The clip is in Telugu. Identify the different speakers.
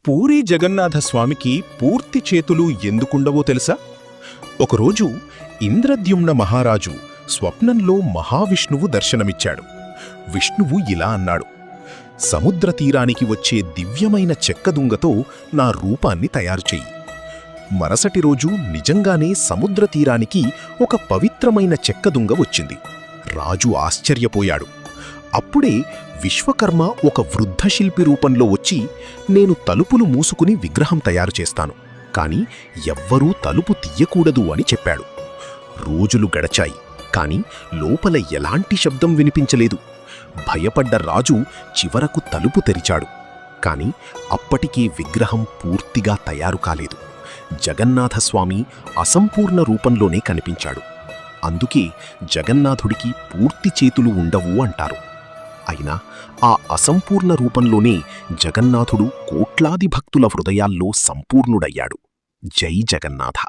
Speaker 1: పూరీ జగన్నాథ స్వామికి పూర్తి చేతులు ఎందుకుండవో తెలుసా? ఒకరోజు ఇంద్రద్యుమ్న మహారాజు స్వప్నంలో మహావిష్ణువు దర్శనమిచ్చాడు. విష్ణువు ఇలా అన్నాడు: సముద్రతీరానికి వచ్చే దివ్యమైన చెక్కదుంగతో నా రూపాన్ని తయారుచెయ్యి. మరుసటి రోజు నిజంగానే సముద్రతీరానికి ఒక పవిత్రమైన చెక్కదుంగ వచ్చింది. రాజు ఆశ్చర్యపోయాడు. అప్పుడే విశ్వకర్మ ఒక వృద్ధ శిల్పి రూపంలో వచ్చి, నేను తలుపులు మూసుకుని విగ్రహం తయారు చేస్తాను, కాని ఎవ్వరూ తలుపు తీయకూడదు అని చెప్పాడు. రోజులు గడచాయి, కాని లోపల ఎలాంటి శబ్దం వినిపించలేదు. భయపడ్డ రాజు చివరకు తలుపు తెరిచాడు. కాని అప్పటికే విగ్రహం పూర్తిగా తయారు కాలేదు. జగన్నాథస్వామి అసంపూర్ణ రూపంలోనే కనిపించాడు. అందుకే జగన్నాథుడికి పూర్తి చేతులు ఉండవు అంటారు. అయినా ఆ అసంపూర్ణ రూపంలోనే జగన్నాథుడు కోట్లాది భక్తుల హృదయాల్లో సంపూర్ణుడయ్యాడు. జై జగన్నాథ.